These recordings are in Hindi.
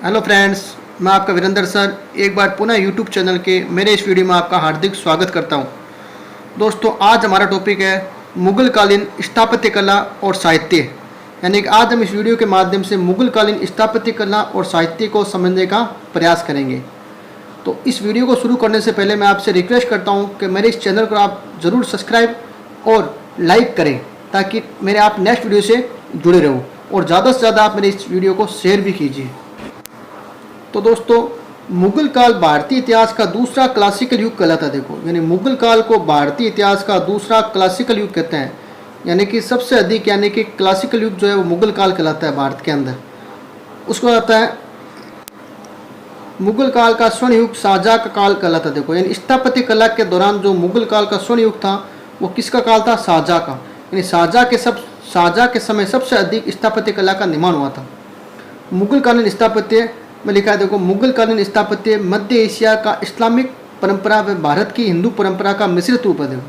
हेलो फ्रेंड्स, मैं आपका वीरेंद्र सर एक बार पुनः यूट्यूब चैनल के मेरे इस वीडियो में आपका हार्दिक स्वागत करता हूं। दोस्तों, आज हमारा टॉपिक है मुगल कालीन स्थापत्य कला और साहित्य। यानी कि आज हम इस वीडियो के माध्यम से मुगल कालीन स्थापत्य कला और साहित्य को समझने का प्रयास करेंगे। तो इस वीडियो को शुरू करने से पहले मैं आपसे रिक्वेस्ट करता हूँ कि मेरे इस चैनल को आप ज़रूर सब्सक्राइब और लाइक करें, ताकि मेरे आप नेक्स्ट वीडियो से जुड़े रहो और ज़्यादा से ज़्यादा आप मेरे इस वीडियो को शेयर भी कीजिए। तो दोस्तों, मुगल काल भारतीय इतिहास का दूसरा क्लासिकल युग कहलाता है। देखो, यानी मुगल काल को भारतीय इतिहास का दूसरा क्लासिकल युग कहते हैं। यानी कि सबसे अधिक यानी कि क्लासिकल युग जो है वो मुगल काल कहलाता है भारत के अंदर। उसको कहता है मुगल काल का स्वर्ण युग शाहजहाँ का काल कहलाता है। देखो, यानी स्थापत्य कला के दौरान जो मुगल काल का स्वर्ण युग था वो किसका काल था? शाहजहाँ का। यानी शाहजहाँ के समय सबसे अधिक स्थापत्य कला का निर्माण हुआ था। मुगल कालीन स्थापत्य में लिखा है, देखो, मुगल कालीन स्थापत्य मध्य एशिया का इस्लामिक परंपरा व भारत की हिंदू परंपरा का मिश्रित रूप है। देखो,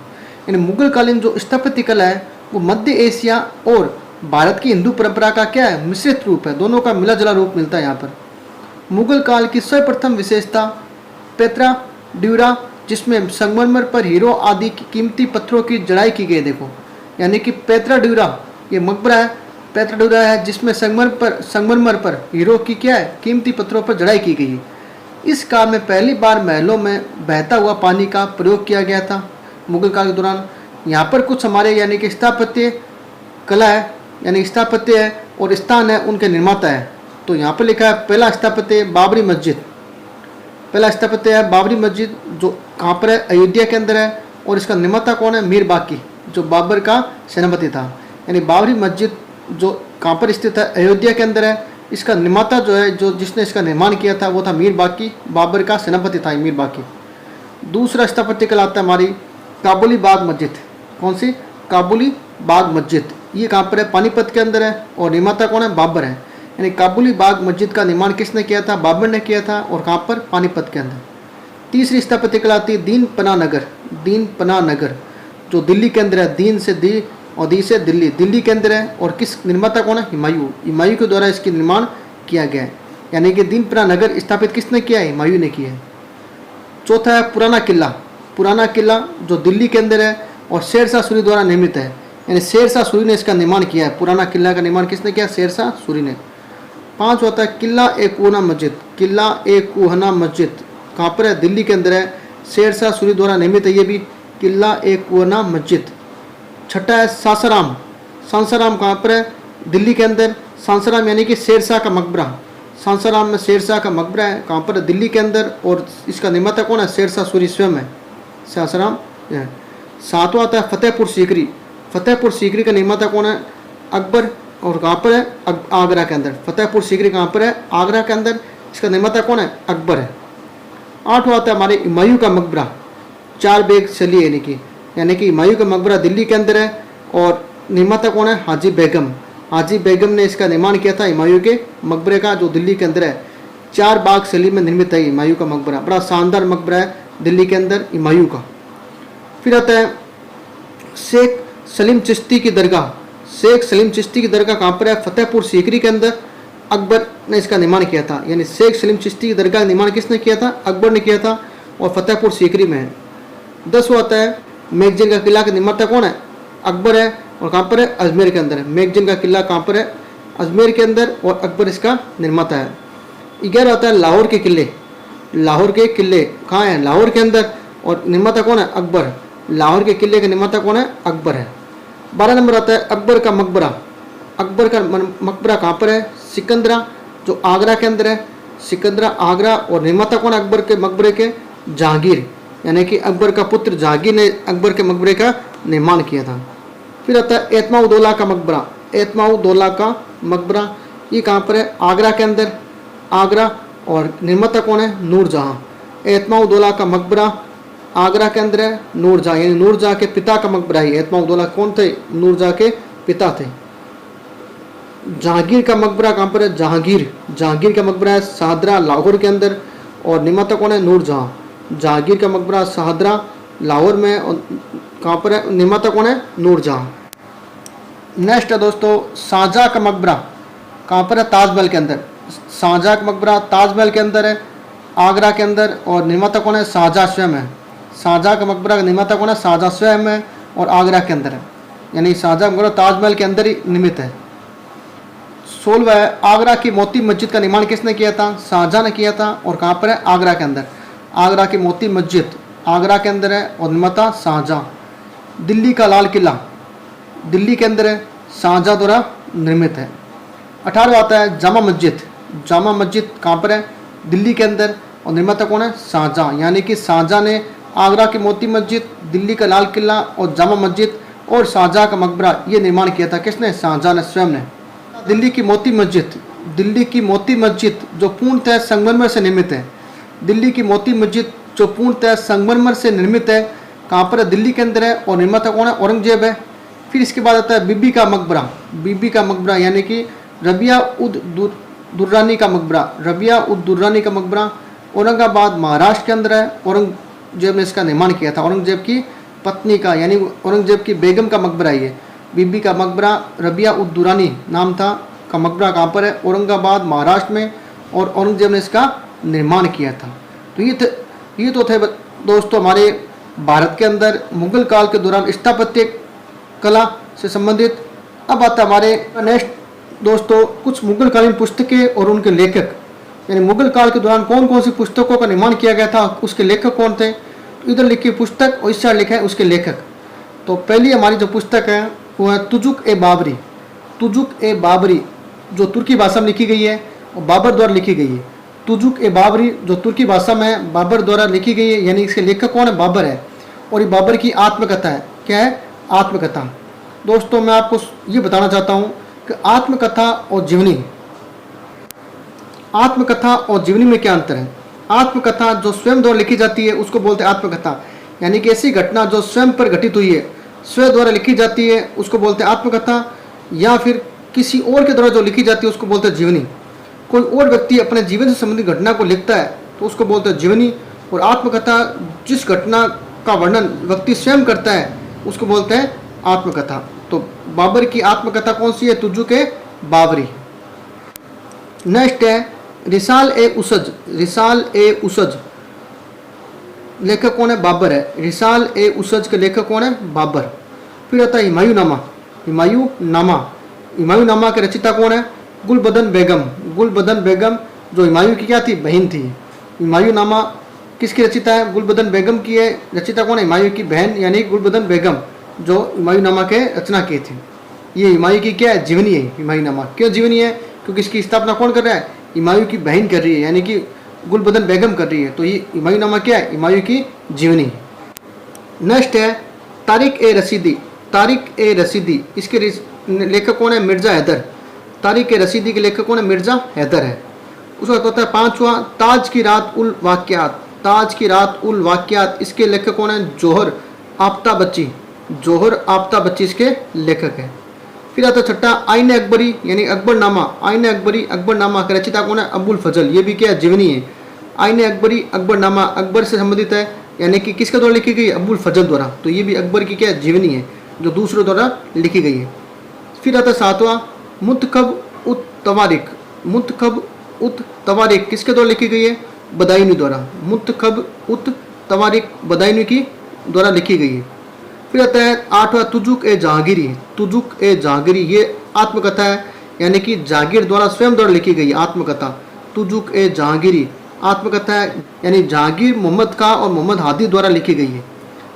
यानी मुगल कालीन जो स्थापत्य कला है वो मध्य एशिया और भारत की हिंदू परंपरा का क्या है? मिश्रित रूप है। दोनों का मिला जुला रूप मिलता है यहाँ पर। मुगल काल की सर्वप्रथम विशेषता पेत्रा ड्यूरा, जिसमें संगमरमर पर हीरो आदि कीमती पत्थरों की जड़ाई की गई। देखो, यानी कि पेत्रा ड्यूरा ये मकबरा है, पेत्रा ड्यूरा है जिसमें संगमरमर पर हीरो की क्या है? कीमती पत्थरों पर जड़ाई की गई है। इस काल में पहली बार महलों में बहता हुआ पानी का प्रयोग किया गया था मुगल काल के दौरान। यहाँ पर कुछ हमारे यानी कि स्थापत्य कला है, यानी स्थापत्य है और स्थान है उनके निर्माता है। तो यहाँ पर लिखा है पहला स्थापत्य बाबरी मस्जिद। पहला स्थापत्य है बाबरी मस्जिद, जो कहाँ पर है? अयोध्या के अंदर है। और इसका निर्माता कौन है? मीर बाकी, जो बाबर का सेनापति था। यानी बाबरी मस्जिद जो कहाँ पर स्थित है? अयोध्या के अंदर है। इसका निर्माता जो है, जो जिसने इसका निर्माण किया था वो था मीर बाकी, बाबर का सेनापति था मीर बाकी। दूसरा स्थापत्य कला आता है हमारी काबुली बाग मस्जिद। कौन सी? काबुली बाग मस्जिद। ये कहाँ पर है? पानीपत के अंदर है। और निर्माता कौन है? बाबर है। यानी काबुली बाग मस्जिद का निर्माण किसने किया था? बाबर ने किया था। और कहाँ पर? पानीपत के अंदर। तीसरी स्थापत्य कला आती है दीन पनाह नगर। दीन पनाह नगर जो दिल्ली के अंदर है। दीन से दी और दी से दिल्ली, दिल्ली के अंदर है। और किस निर्माता कौन है? हुमायूं के द्वारा इसकी निर्माण किया गया है। यानी कि दीन पनाह नगर स्थापित किसने किया है? हुमायूं ने किया है। चौथा है पुराना किला। पुराना किला जो दिल्ली के अंदर है और शेरशाह सूरी द्वारा निर्मित है। यानी शेरशाह सूरी ने इसका निर्माण किया है। पुराना किला का निर्माण किसने किया? शेरशाह सूरी ने। पाँच होता है किला ए कुहना मस्जिद। किला ए कुहना मस्जिद कहाँ पर है? दिल्ली के अंदर है। शेरशाह सूरी द्वारा निर्मित है ये भी, किला ए कुहना मस्जिद। छठा है सासाराम। सासाराम कहाँ पर है? दिल्ली के अंदर। सासाराम यानी कि शेरशाह का मकबरा। सासाराम में शेरशाह का मकबरा है। कहाँ पर है? दिल्ली के अंदर। और इसका निर्माता कौन है? शेरशाह सूरी स्वयं है। सासाराम। सातवां आता है फतेहपुर सीकरी। फतेहपुर सीकरी का निर्माता कौन है? अकबर। और कहाँ पर है? आगरा के अंदर। फतेहपुर सीकरी कहाँ पर है? आगरा के अंदर। इसका निर्माता कौन है? अकबर है। आठवां आता है हमारे हुमायूं का मकबरा। चार बेग शैली यानी कि हुमायूं का मकबरा दिल्ली के अंदर है। और निर्माता कौन है? हाजी बेगम। हाजी बेगम ने इसका निर्माण किया था हुमायूं के मकबरे का, जो दिल्ली के अंदर है। चार बाग शैली में निर्मित है हुमायूं का मकबरा। बड़ा शानदार मकबरा है दिल्ली के अंदर हुमायूं का। फिर आता है शेख सलीम चिश्ती की दरगाह। शेख सलीम चिश्ती की दरगाह कहाँ पर है? फतेहपुर सीकरी के अंदर। अकबर ने इसका निर्माण किया था। यानी शेख सलीम चिश्ती की दरगाह का निर्माण किसने किया था? अकबर ने किया था। और फतेहपुर सीकरी में है। 10वां आता है मैगजीन का किला का निर्माता कौन है? अकबर है। और कहाँ पर है? अजमेर के अंदर है। मैगजीन का किला कहाँ पर है? अजमेर के अंदर। और अकबर इसका निर्माता है। 11 आता है लाहौर के किले। लाहौर के किले कहाँ है? लाहौर के अंदर। और निर्माता कौन है? अकबर। लाहौर के किले का निर्माता कौन है? अकबर है। 12 नंबर आता है अकबर का मकबरा। अकबर का मकबरा कहाँ पर है? सिकंदरा, जो आगरा के अंदर है। सिकंदरा आगरा। और निर्माता कौन है अकबर के मकबरे के? जहांगीर। यानी कि अकबर का पुत्र जहांगीर ने अकबर के मकबरे का निर्माण किया था। फिर आता है एतमाउद्दौला का मकबरा। एतमाउद्दौला का मकबरा ये कहाँ पर है? आगरा के अंदर। आगरा। और निर्माता कौन है? नूरजहाँ। एतमाउद्दौला का मकबरा आगरा के अंदर है। नूरजहाँ यानी नूरजहाँ के पिता का मकबरा है। एतमाउद्दौला कौन थे? नूरजहाँ के पिता थे। जहांगीर का मकबरा कहाँ पर है? जहांगीर। जहांगीर का मकबरा है शाहदरा लाहौर के अंदर। और निर्माता कौन है? नूरजहाँ। जहांगीर का मकबरा शाहदरा लाहौर में। और कहाँ पर है? निर्माता कौन है? नूरजहाँ। नेक्स्ट है दोस्तों शाहजहाँ का मकबरा। कहाँ पर है? ताजमहल के अंदर। शाहजहाँ का मकबरा ताजमहल के अंदर है, आगरा के अंदर, और निर्माता कौन है? शाहजहाँ स्वयं है। शाहजहाँ का मकबरा का निर्माता कौन है? शाहजहाँ स्वयं है और आगरा के अंदर है, यानी शाहजहाँ का मकबरा ताजमहल के अंदर ही निर्मित है। 16वां है, आगरा की मोती मस्जिद का निर्माण किसने किया था? शाहजहाँ ने किया था, और कहाँ पर है? आगरा के अंदर। आगरा की मोती मस्जिद आगरा के अंदर है और निर्माता शाहजहाँ। दिल्ली का लाल किला दिल्ली के अंदर है, शाहजहाँ द्वारा निर्मित है। 18वां आता है जामा मस्जिद। जामा मस्जिद कहाँ पर है? दिल्ली के अंदर, और निर्माता कौन है? शाहजहाँ, यानी कि शाहजहाँ ने आगरा की मोती मस्जिद, दिल्ली का लाल किला और जामा मस्जिद और शाहजहाँ का मकबरा ये निर्माण किया था। किसने? शाहजहाँ ने स्वयं ने। दिल्ली की मोती मस्जिद दिल्ली की मोती मस्जिद जो पूर्णतः संगमरमर से निर्मित है। दिल्ली की मोती मस्जिद जो पूर्णतः संगमरमर से निर्मित है, कहाँ पर है? दिल्ली के अंदर है, और निर्माता कौन है? औरंगजेब है। फिर इसके बाद आता है बीबी का मकबरा। बीबी का मकबरा यानी कि रबिया उद दुर्रानी का मकबरा। रबिया उद दुर्रानी का मकबरा औरंगाबाद महाराष्ट्र के अंदर है। औरंगजेब ने इसका निर्माण किया था। औरंगजेब की पत्नी का, यानी औरंगजेब की बेगम का मकबरा ये बीबी का मकबरा रबिया उद दुर्रानी नाम था का मकबरा कहाँ पर है? औरंगाबाद महाराष्ट्र में, और औरंगजेब ने इसका निर्माण किया था। तो ये तो थे दोस्तों हमारे भारत के अंदर मुगल काल के दौरान स्थापत्य कला से संबंधित। अब आता हमारे नेक्स्ट दोस्तों कुछ मुगल कालीन पुस्तकें और उनके लेखक, यानी मुगल काल के दौरान कौन कौन सी पुस्तकों का निर्माण किया गया था, उसके लेखक कौन थे। तो इधर लिखी पुस्तक और इस साइड लिखा है उसके लेखक। तो पहली हमारी जो पुस्तक है वो है तुजुक ए बाबरी। तुजुक ए बाबरी जो तुर्की भाषा में लिखी गई है और बाबर द्वारा लिखी गई है। तुजुक ए बाबरी जो तुर्की भाषा में है, बाबर द्वारा लिखी गई है, यानी इसके लेखक कौन है? बाबर है। और ये बाबर की आत्मकथा है। क्या है? आत्मकथा। दोस्तों मैं आपको ये बताना चाहता हूँ कि आत्मकथा और जीवनी में क्या अंतर है। आत्मकथा जो स्वयं द्वारा लिखी जाती है उसको बोलते हैं आत्मकथा, यानी कि ऐसी घटना जो स्वयं पर घटित हुई है, स्वयं द्वारा लिखी जाती है उसको बोलते हैं आत्मकथा, या फिर किसी और के द्वारा जो लिखी जाती है उसको बोलते हैं जीवनी। कोई और व्यक्ति अपने जीवन से संबंधित घटना को लिखता है तो उसको बोलते हैं जीवनी। और आत्मकथा जिस घटना का वर्णन व्यक्ति स्वयं करता है उसको बोलते हैं आत्मकथा। तो बाबर की आत्मकथा कौन सी है? तुजुक ए बाबरी। नेक्स्ट है रिसाल ए उसज। रिसाल ए उसज लेखक कौन है? बाबर है। रिसाल ए उसज के लेखक कौन है? बाबर। फिर आता है हुमायूंनामा। हुमायूंनामा के रचिता कौन है? गुलबदन बेगम। गुलबदन बेगम जो हुमायूं की क्या थी? बहन थी। हुमायूंनामा किसकी रचिता है? गुलबदन बेगम की है। रचिता कौन है? हुमायूं की बहन यानी गुलबदन बेगम जो हुमायूंनामा के रचना की थी। ये हुमायूं की क्या है? जीवनी है। हुमायूंनामा क्यों जीवनी है? क्योंकि इसकी स्थापना कौन कर रहा है? हुमायूं की बहन कर रही है, यानी कि गुलबदन बेगम कर रही है। तो ये हुमायूंनामा क्या है? हुमायूं की जीवनी। नेक्स्ट है तारिक ए रसीदी। तारिक ए रसीदी इसके लेखक कौन है? मिर्जा हैदर। तारिक ए रसीदी के लेखक कौन है? मिर्जा हैदर है। उसका होता है 5वां ताज की रात उल वाक़ियात। ताज की रात उल वाक़ियात इसके लेखक कौन है? जोहर आफ्ताब बच्ची। जोहर आफ्ताब बच्ची इसके लेखक है। फिर आता 6ठा आइन अकबरी यानी अकबरनामा। आइन अकबरी अकबरनामा का रचिता कौन है? अबुल फजल। ये भी क्या है? जीवनी है। आइन अकबरी अकबरनामा अकबर से संबंधित है, यानी कि किसके द्वारा लिखी गई? अबुल फजल द्वारा। तो ये भी अकबर की क्या है? जीवनी है जो दूसरों द्वारा लिखी गई है। फिर आता 7वां मुंतखब उत तवारिक। मुंतखब उत तवारिक किसके द्वारा लिखी गई है? बदायूनी द्वारा। मुंतखब उत तवारिक बदायूनी की द्वारा लिखी गई है। फिर आता है 8वां तुजुक ए जहांगीरी। तुजुक ए जहांगीरी ये आत्मकथा है, यानी कि जहांगीर द्वारा स्वयं द्वारा लिखी गई आत्मकथा। तुजुक ए जहांगीरी आत्मकथा है, यानी जहांगीर मोहम्मद खां और मोहम्मद हादी द्वारा लिखी गई है।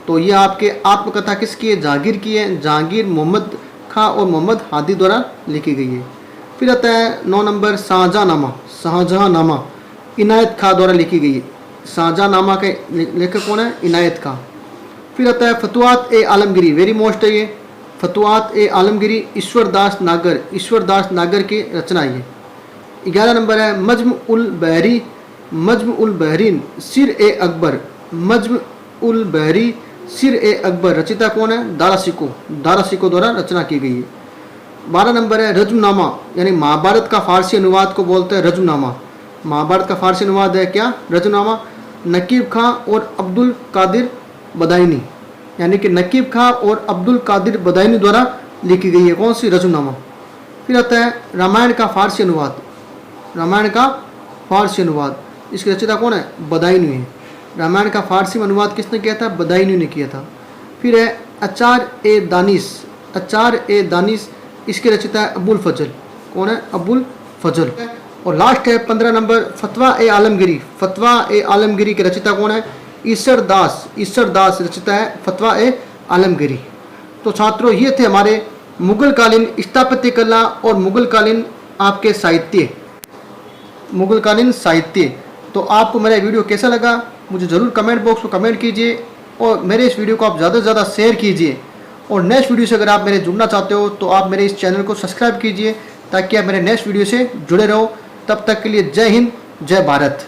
तो ये आपके आत्मकथा किसकी है? जहांगीर की है। जहांगीर मोहम्मद खां और मोहम्मद हादी द्वारा लिखी गई है। फिर आता है 9 नंबर शाहजहाँनामा। शाहजहाँनामा इनायत खां द्वारा लिखी गई है। शाहजहाँनामा के लेखक कौन है? इनायत खां। फिर आता है फतवात ए आलमगिरी। वेरी मोस्ट है ये फतवात ए आलमगिरी। ईश्वरदास नागर। ईश्वरदास नागर की रचना ये। 11 नंबर है मज्म उल बहरी। मज्म उल बहरीन सिर ए अकबर। मज्म उल बहरी सिर ए अकबर रचिता कौन है? दारा सिको। दारा सिको द्वारा रचना की गई है। 12 नंबर है रज्मनामा, यानी महाभारत का फारसी अनुवाद को बोलते हैं रज्मनामा। महाभारत का फारसी अनुवाद है क्या? रज्मनामा। नकीब खां और अब्दुल कादिर बदायूनी, यानी कि नकीब खां और अब्दुल कादिर बदायूनी द्वारा लिखी गई है। कौन सी? रज्मनामा। फिर आता है रामायण का फारसी अनुवाद। रामायण का फारसी अनुवाद, इसके रचयिता कौन है? बदायूनी है। रामायण का फारसी में अनुवाद किसने किया था? बदायूनी ने किया था। फिर है अचार-ए-दानिश, अचार-ए-दानिश, इसके रचयिता है अबुल फजल। कौन है? अबुल फजल। और लास्ट है 15 नंबर फतवा-ए-आलमगीरी, फतवा-ए-आलमगीरी के रचयिता कौन है? ईसर दास, ईसर दास रचयिता है फतवा-ए-आलमगीरी। तो छात्रों ये थे हमारे मुगल कालीन स्थापत्य कला और मुगल कालीन आपके साहित्य, मुगल कालीन साहित्य। तो आपको मेरा वीडियो कैसा लगा मुझे ज़रूर कमेंट बॉक्स में कमेंट कीजिए और मेरे इस वीडियो को आप ज़्यादा से ज़्यादा शेयर कीजिए। और नेक्स्ट वीडियो से अगर आप मेरे जुड़ना चाहते हो तो आप मेरे इस चैनल को सब्सक्राइब कीजिए ताकि आप मेरे नेक्स्ट वीडियो से जुड़े रहो। तब तक के लिए जय हिंद, जय भारत।